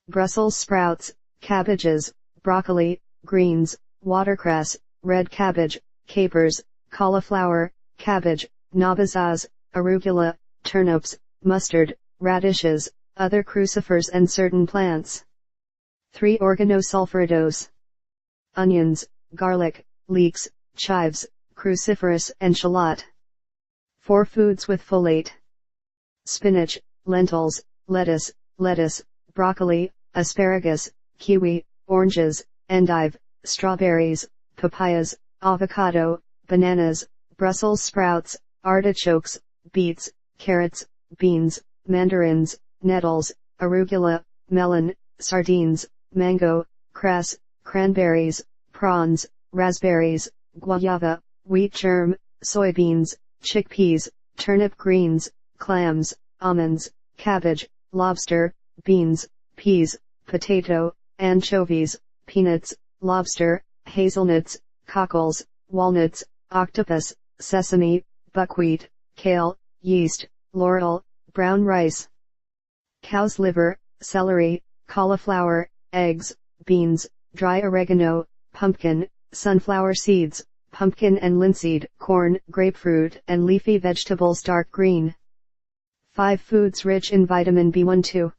Brussels sprouts, cabbages, broccoli, greens, watercress, red cabbage, capers, cauliflower, cabbage, nabazaz, arugula, turnips, mustard, radishes, other crucifers and certain plants. 3 organosulfuridos. Onions, garlic, leeks, chives, cruciferous and shallot. 4 foods with folate. Spinach, lentils, lettuce, broccoli, asparagus, kiwi, oranges, endive, strawberries, papayas, avocado, bananas, Brussels sprouts, artichokes, beets, carrots, beans, mandarins, nettles, arugula, melon, sardines, mango, cress, cranberries, prawns, raspberries, guayaba, wheat germ, soybeans, chickpeas, turnip greens, clams, almonds, cabbage, lobster, beans, peas, potato, anchovies, peanuts, lobster, hazelnuts, cockles, walnuts, octopus, sesame, buckwheat, kale, yeast, laurel, brown rice. Cow's liver, celery, cauliflower, eggs, beans, dry oregano, pumpkin, sunflower seeds, pumpkin and linseed, corn, grapefruit and leafy vegetables dark green. 5 foods rich in vitamin B12.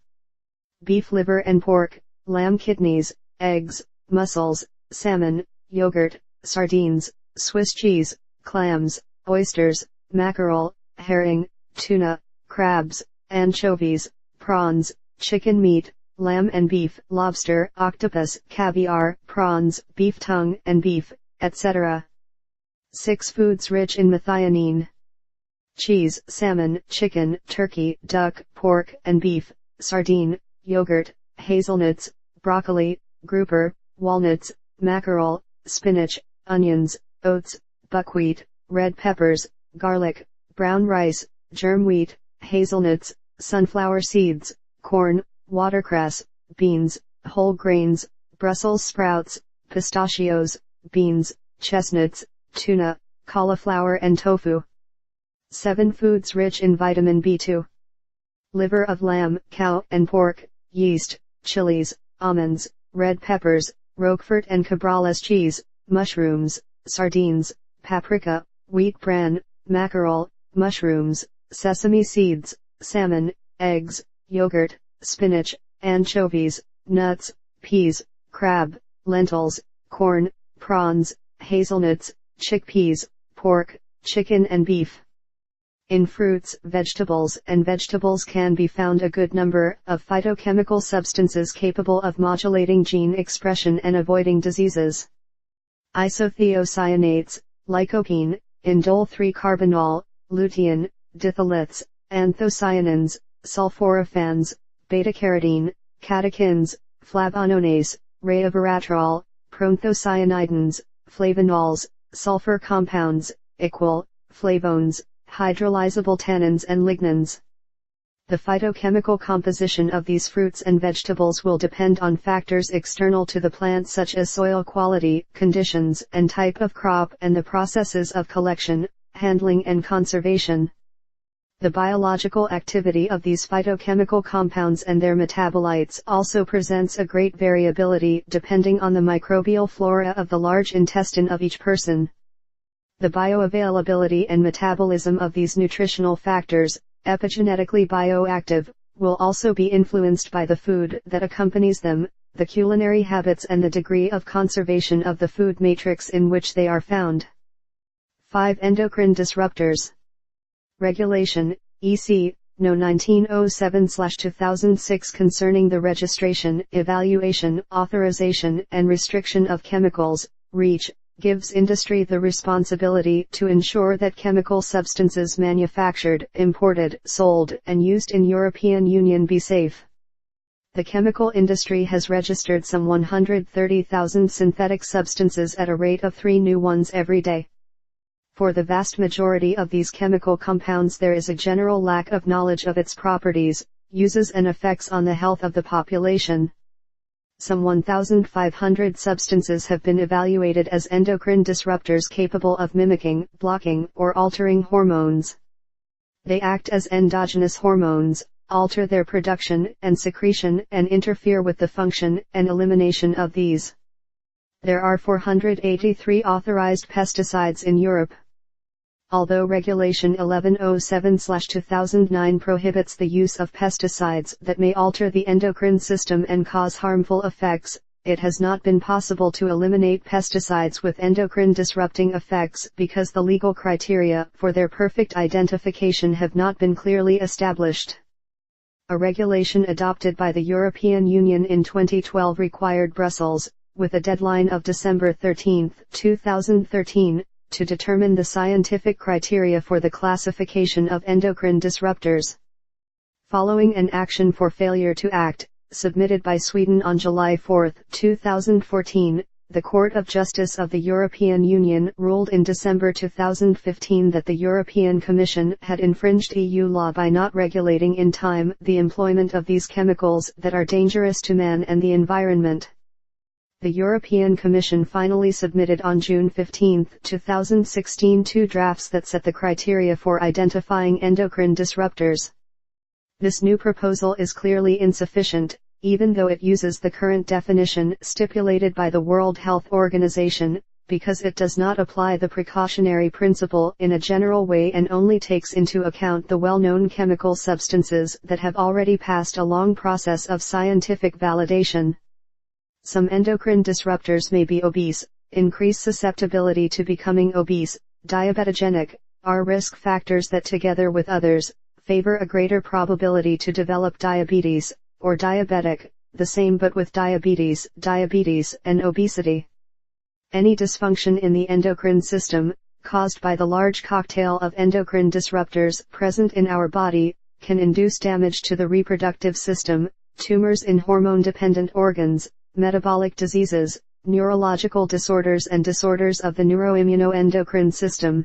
Beef liver and pork, lamb kidneys, eggs, mussels, salmon, yogurt, sardines, Swiss cheese, clams, oysters, mackerel, herring, tuna, crabs, anchovies, prawns, chicken meat, lamb and beef, lobster, octopus, caviar, prawns, beef tongue and beef, etc. 6 foods rich in methionine. Cheese, salmon, chicken, turkey, duck, pork and beef, sardine, yogurt, hazelnuts, broccoli, grouper, walnuts, mackerel, spinach, onions, oats, buckwheat, red peppers, garlic, brown rice, germ wheat, hazelnuts, sunflower seeds, corn, watercress, beans, whole grains, Brussels sprouts, pistachios, beans, chestnuts, tuna, cauliflower and tofu. 7 foods rich in vitamin B2. Liver of lamb, cow and pork, yeast, chilies, almonds, red peppers, Roquefort and Cabrales cheese, mushrooms, sardines, paprika, wheat bran, mackerel, mushrooms, sesame seeds, salmon, eggs, yogurt, spinach, anchovies, nuts, peas, crab, lentils, corn, prawns, hazelnuts, chickpeas, pork, chicken and beef. In fruits, vegetables can be found a good number of phytochemical substances capable of modulating gene expression and avoiding diseases. Isothiocyanates, lycopene, indole 3-carbinol, lutein, ditholates, anthocyanins, sulforaphans, beta-carotene, catechins, flavonoids, resveratrol, proanthocyanidins, flavonols, sulfur compounds, equal, flavones, hydrolyzable tannins and lignans. The phytochemical composition of these fruits and vegetables will depend on factors external to the plant such as soil quality, conditions and type of crop and the processes of collection, handling and conservation. The biological activity of these phytochemical compounds and their metabolites also presents a great variability depending on the microbial flora of the large intestine of each person. The bioavailability and metabolism of these nutritional factors, epigenetically bioactive, will also be influenced by the food that accompanies them, the culinary habits and the degree of conservation of the food matrix in which they are found. 5 endocrine disruptors. Regulation, EC, No. 1907/2006 concerning the registration, evaluation, authorization and restriction of chemicals, REACH, gives industry the responsibility to ensure that chemical substances manufactured, imported, sold and used in European Union be safe. The chemical industry has registered some 130,000 synthetic substances at a rate of 3 new ones every day. For the vast majority of these chemical compounds there is a general lack of knowledge of its properties, uses and effects on the health of the population. Some 1,500 substances have been evaluated as endocrine disruptors capable of mimicking, blocking, or altering hormones. They act as endogenous hormones, alter their production and secretion, and interfere with the function and elimination of these. There are 483 authorized pesticides in Europe. Although Regulation 1107/2009 prohibits the use of pesticides that may alter the endocrine system and cause harmful effects, it has not been possible to eliminate pesticides with endocrine disrupting effects because the legal criteria for their perfect identification have not been clearly established. A regulation adopted by the European Union in 2012 required Brussels, with a deadline of December 13, 2013, to determine the scientific criteria for the classification of endocrine disruptors. Following an action for failure to act, submitted by Sweden on July 4, 2014, the Court of Justice of the European Union ruled in December 2015 that the European Commission had infringed EU law by not regulating in time the employment of these chemicals that are dangerous to man and the environment. The European Commission finally submitted on June 15, 2016 two drafts that set the criteria for identifying endocrine disruptors. This new proposal is clearly insufficient, even though it uses the current definition stipulated by the World Health Organization, because it does not apply the precautionary principle in a general way and only takes into account the well-known chemical substances that have already passed a long process of scientific validation. Some endocrine disruptors may be obese, increase susceptibility to becoming obese, diabetogenic, are risk factors that together with others, favor a greater probability to develop diabetes, or diabetic, the same but with diabetes, and obesity. Any dysfunction in the endocrine system, caused by the large cocktail of endocrine disruptors present in our body, can induce damage to the reproductive system, tumors in hormone-dependent organs, metabolic diseases, neurological disorders and disorders of the neuroimmunoendocrine system.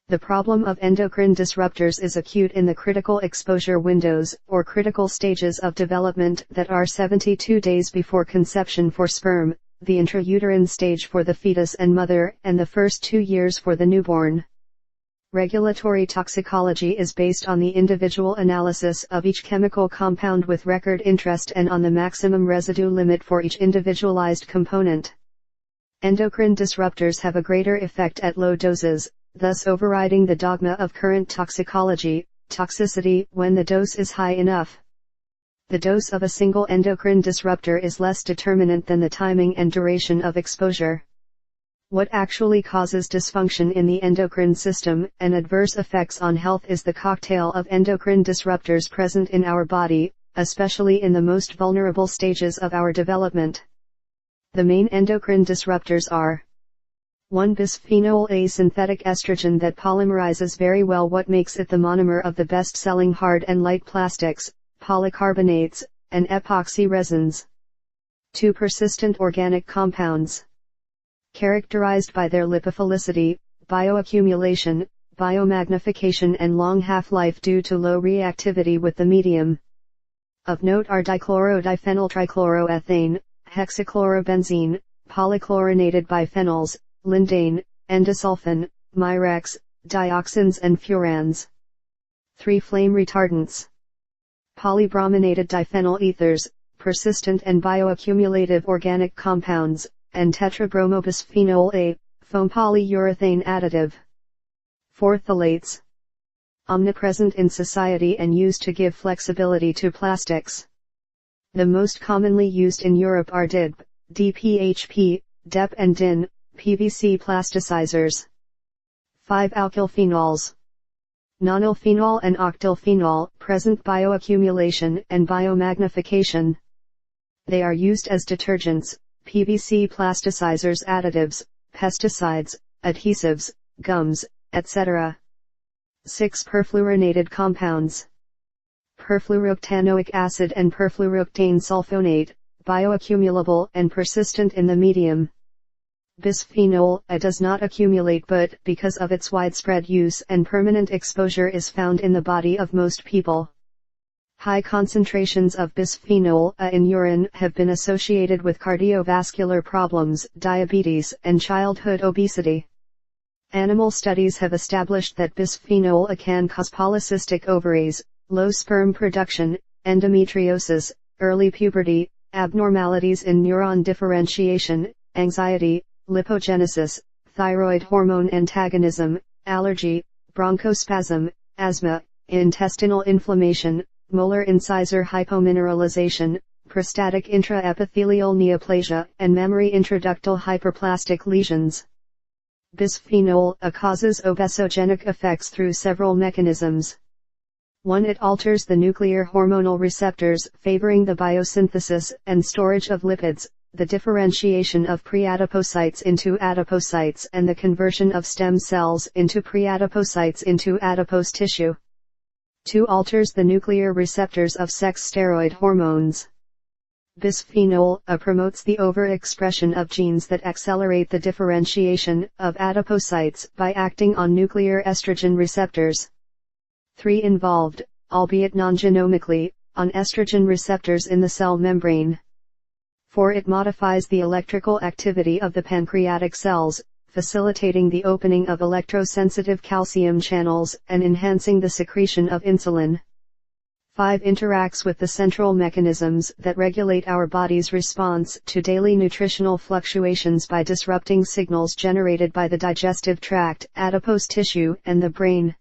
The problem of endocrine disruptors is acute in the critical exposure windows, or critical stages of development that are 72 days before conception for sperm, the intrauterine stage for the fetus and mother, and the first 2 years for the newborn. Regulatory toxicology is based on the individual analysis of each chemical compound with record interest and on the maximum residue limit for each individualized component. Endocrine disruptors have a greater effect at low doses, thus overriding the dogma of current toxicology, toxicity when the dose is high enough. The dose of a single endocrine disruptor is less determinant than the timing and duration of exposure. What actually causes dysfunction in the endocrine system and adverse effects on health is the cocktail of endocrine disruptors present in our body, especially in the most vulnerable stages of our development. The main endocrine disruptors are 1. Bisphenol A, synthetic estrogen that polymerizes very well, what makes it the monomer of the best-selling hard and light plastics, polycarbonates, and epoxy resins. 2. Persistent organic compounds. Characterized by their lipophilicity, bioaccumulation, biomagnification and long half-life due to low reactivity with the medium. Of note are dichlorodiphenyltrichloroethane, hexachlorobenzene, polychlorinated biphenyls, lindane, endosulfan, Mirex, dioxins and furans. 3. Flame retardants. Polybrominated diphenyl ethers, persistent and bioaccumulative organic compounds, and tetrabromobisphenol A, foam polyurethane additive. 4. Phthalates. Omnipresent in society and used to give flexibility to plastics. The most commonly used in Europe are DIB, DPHP, DEP and DIN, PVC plasticizers. 5. Alkylphenols. Nonylphenol and octylphenol, present bioaccumulation and biomagnification. They are used as detergents, PVC plasticizers, additives, pesticides, adhesives, gums, etc. 6. Perfluorinated compounds. Perfluorooctanoic acid and perfluorooctane sulfonate, bioaccumulable and persistent in the medium. Bisphenol A does not accumulate, but because of its widespread use and permanent exposure is found in the body of most people. High concentrations of bisphenol A in urine have been associated with cardiovascular problems, diabetes, and childhood obesity. Animal studies have established that bisphenol A can cause polycystic ovaries, low sperm production, endometriosis, early puberty, abnormalities in neuron differentiation, anxiety, lipogenesis, thyroid hormone antagonism, allergy, bronchospasm, asthma, intestinal inflammation, molar incisor hypomineralization, prostatic intraepithelial neoplasia, and mammary intraductal hyperplastic lesions. Bisphenol A causes obesogenic effects through several mechanisms. 1. It alters the nuclear hormonal receptors, favoring the biosynthesis and storage of lipids, the differentiation of preadipocytes into adipocytes and the conversion of stem cells into preadipocytes into adipose tissue. 2. Alters the nuclear receptors of sex steroid hormones. Bisphenol A promotes the overexpression of genes that accelerate the differentiation of adipocytes by acting on nuclear estrogen receptors. 3. Involved, albeit non-genomically, on estrogen receptors in the cell membrane. 4. It modifies the electrical activity of the pancreatic cells, facilitating the opening of electrosensitive calcium channels and enhancing the secretion of insulin. 5. Interacts with the central mechanisms that regulate our body's response to daily nutritional fluctuations by disrupting signals generated by the digestive tract, adipose tissue, and the brain.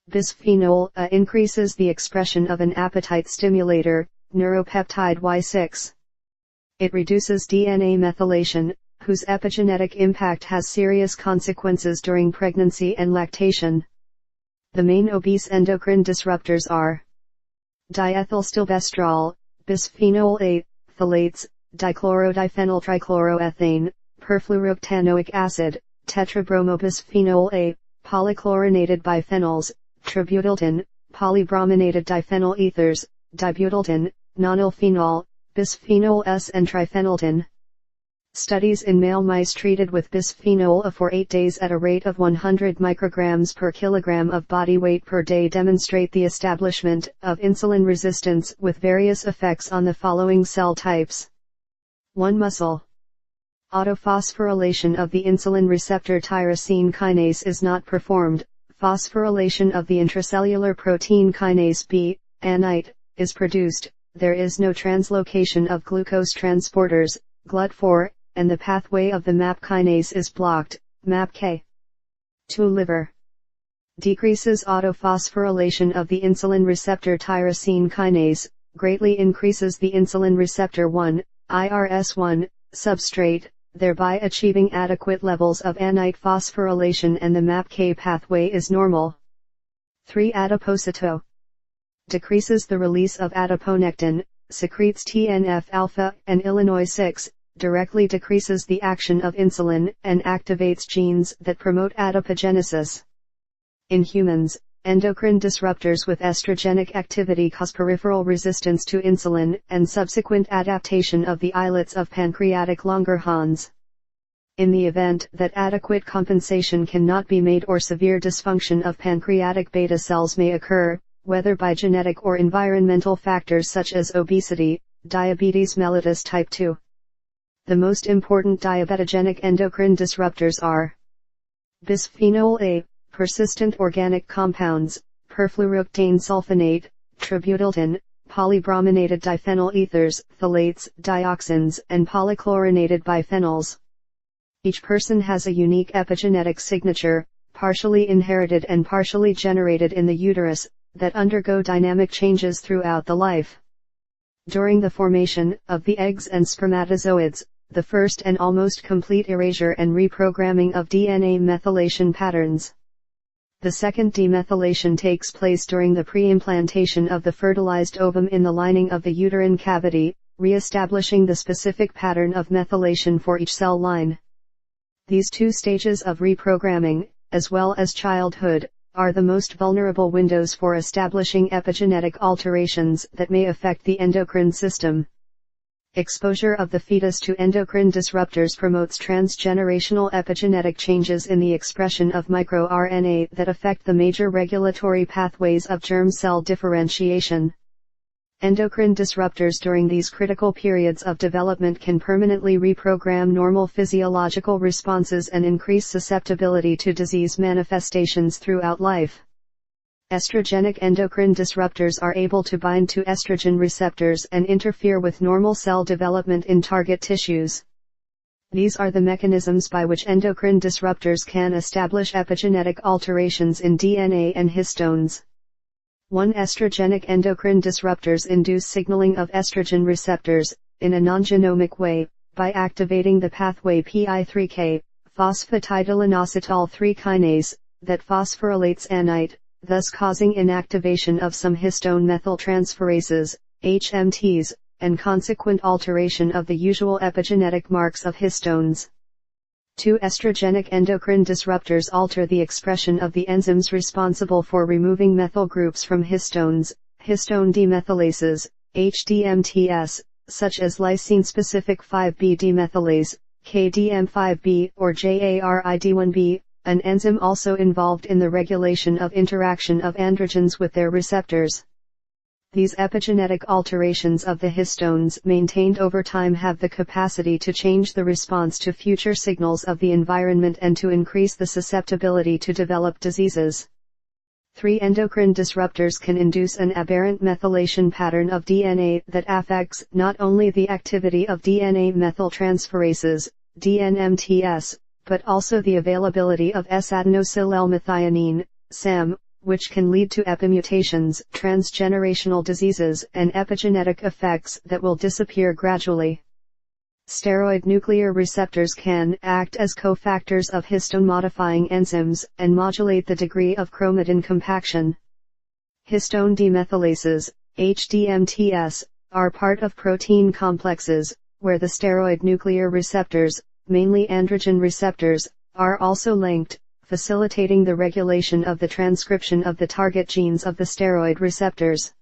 Bisphenol A increases the expression of an appetite stimulator, neuropeptide Y6. It reduces DNA methylation, whose epigenetic impact has serious consequences during pregnancy and lactation. The main obese endocrine disruptors are diethylstilbestrol, bisphenol A, phthalates, dichlorodiphenyltrichloroethane, perfluorooctanoic acid, tetrabromobisphenol A, polychlorinated biphenyls, tributyltin, polybrominated diphenyl ethers, dibutyltin, nonylphenol, bisphenol S and triphenyltin. Studies in male mice treated with bisphenol A for 8 days at a rate of 100 micrograms per kilogram of body weight per day demonstrate the establishment of insulin resistance with various effects on the following cell types. 1. Muscle. Autophosphorylation of the insulin receptor tyrosine kinase is not performed. Phosphorylation of the intracellular protein kinase B, ANITE, is produced. There is no translocation of glucose transporters, GLUT4, and the pathway of the MAP kinase is blocked, MAPK. 2. Liver. Decreases autophosphorylation of the insulin receptor tyrosine kinase, greatly increases the insulin receptor 1, IRS1, substrate, thereby achieving adequate levels of ANITE phosphorylation and the MAPK pathway is normal. 3. Adipocyto. Decreases the release of adiponectin, secretes TNF-alpha and Illinois-6, directly decreases the action of insulin and activates genes that promote adipogenesis. In humans, endocrine disruptors with estrogenic activity cause peripheral resistance to insulin and subsequent adaptation of the islets of pancreatic Langerhans. In the event that adequate compensation cannot be made or severe dysfunction of pancreatic beta cells may occur, whether by genetic or environmental factors such as obesity, diabetes mellitus type 2. The most important diabetogenic endocrine disruptors are bisphenol A, persistent organic compounds, perfluorooctane sulfonate, tributyltin, polybrominated diphenyl ethers, phthalates, dioxins, and polychlorinated biphenyls. Each person has a unique epigenetic signature, partially inherited and partially generated in the uterus, that undergo dynamic changes throughout the life. During the formation of the eggs and spermatozoids, the first and almost complete erasure and reprogramming of DNA methylation patterns. The second demethylation takes place during the pre-implantation of the fertilized ovum in the lining of the uterine cavity, re-establishing the specific pattern of methylation for each cell line. These two stages of reprogramming, as well as childhood, are the most vulnerable windows for establishing epigenetic alterations that may affect the endocrine system. Exposure of the fetus to endocrine disruptors promotes transgenerational epigenetic changes in the expression of microRNA that affect the major regulatory pathways of germ cell differentiation. Endocrine disruptors during these critical periods of development can permanently reprogram normal physiological responses and increase susceptibility to disease manifestations throughout life. Estrogenic endocrine disruptors are able to bind to estrogen receptors and interfere with normal cell development in target tissues. These are the mechanisms by which endocrine disruptors can establish epigenetic alterations in DNA and histones. 1. Estrogenic endocrine disruptors induce signaling of estrogen receptors, in a non-genomic way, by activating the pathway PI3K, phosphatidylainositol 3 kinase, that phosphorylates anite, thus causing inactivation of some histone methyltransferases, HMTs, and consequent alteration of the usual epigenetic marks of histones. 2. Estrogenic endocrine disruptors alter the expression of the enzymes responsible for removing methyl groups from histones, histone demethylases, HDMTs, such as lysine-specific 5B demethylase, KDM5B or JARID1B, an enzyme also involved in the regulation of interaction of androgens with their receptors. These epigenetic alterations of the histones maintained over time have the capacity to change the response to future signals of the environment and to increase the susceptibility to develop diseases. 3. Endocrine disruptors can induce an aberrant methylation pattern of DNA that affects not only the activity of DNA methyltransferases, DNMTs, but also the availability of S-adenosyl-L-methionine, SAM, which can lead to epimutations, transgenerational diseases, and epigenetic effects that will disappear gradually. Steroid nuclear receptors can act as cofactors of histone-modifying enzymes, and modulate the degree of chromatin compaction. Histone demethylases, HDMTs, are part of protein complexes, where the steroid nuclear receptors, mainly androgen receptors, are also linked, facilitating the regulation of the transcription of the target genes of the steroid receptors.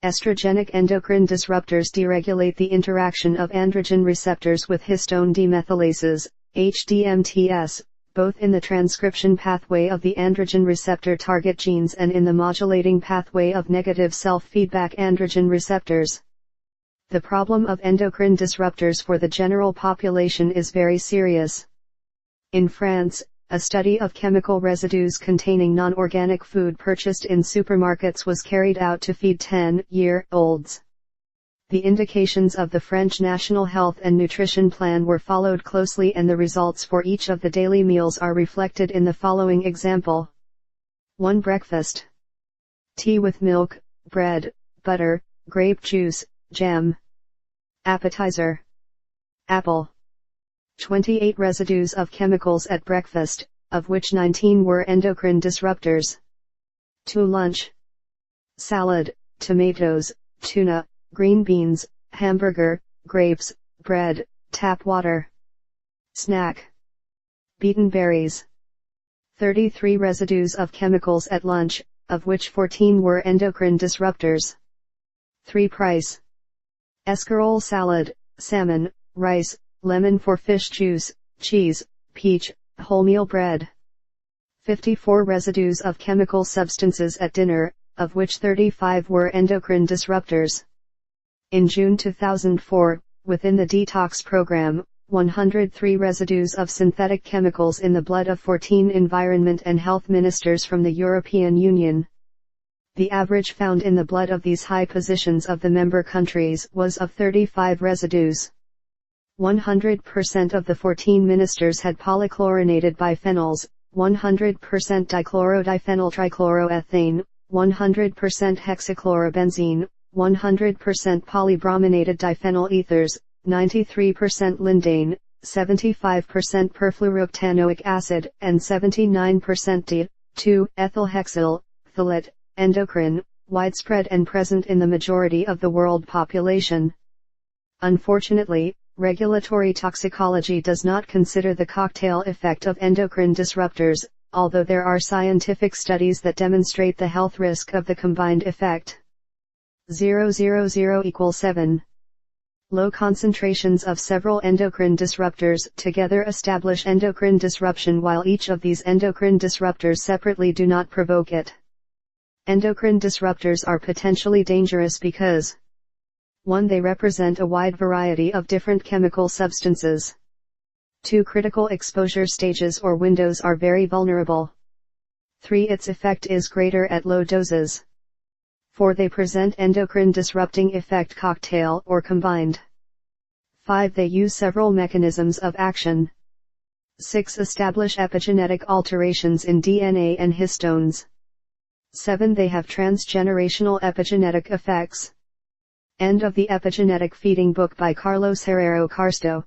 Estrogenic endocrine disruptors deregulate the interaction of androgen receptors with histone demethylases, HDMTs, both in the transcription pathway of the androgen receptor target genes and in the modulating pathway of negative self-feedback androgen receptors. The problem of endocrine disruptors for the general population is very serious. In France, a study of chemical residues containing non-organic food purchased in supermarkets was carried out to feed 10-year-olds. The indications of the French National Health and Nutrition Plan were followed closely, and the results for each of the daily meals are reflected in the following example. 1. Breakfast. Tea with milk, bread, butter, grape juice, jam. Appetizer. Apple. 28 residues of chemicals at breakfast, of which 19 were endocrine disruptors. 2. Lunch. Salad, tomatoes, tuna, green beans, hamburger, grapes, bread, tap water. Snack. Beaten berries. 33 residues of chemicals at lunch, of which 14 were endocrine disruptors. 3. Price. Escarole salad, salmon, rice, lemon for fish juice, cheese, peach, wholemeal bread. 54 residues of chemical substances at dinner, of which 35 were endocrine disruptors. In June 2004, within the detox program, 103 residues of synthetic chemicals in the blood of 14 environment and health ministers from the European Union. The average found in the blood of these high positions of the member countries was of 35 residues. 100% of the 14 ministers had polychlorinated biphenyls, 100% dichlorodiphenyl trichloroethane, 100% hexachlorobenzene, 100% polybrominated diphenyl ethers, 93% lindane, 75% perfluorooctanoic acid, and 79% D2-ethylhexyl, phthalate, endocrine, widespread and present in the majority of the world population. Unfortunately, regulatory toxicology does not consider the cocktail effect of endocrine disruptors, although there are scientific studies that demonstrate the health risk of the combined effect. 000 = 7. Low concentrations of several endocrine disruptors together establish endocrine disruption, while each of these endocrine disruptors separately do not provoke it. Endocrine disruptors are potentially dangerous because 1. They represent a wide variety of different chemical substances. 2. Critical exposure stages or windows are very vulnerable. 3. Its effect is greater at low doses. 4. They present endocrine disrupting effect cocktail or combined. 5. They use several mechanisms of action. 6. Establish epigenetic alterations in DNA and histones. 7. They have transgenerational epigenetic effects. End of the Epigenetic Feeding book by Carlos Herrero Carsto.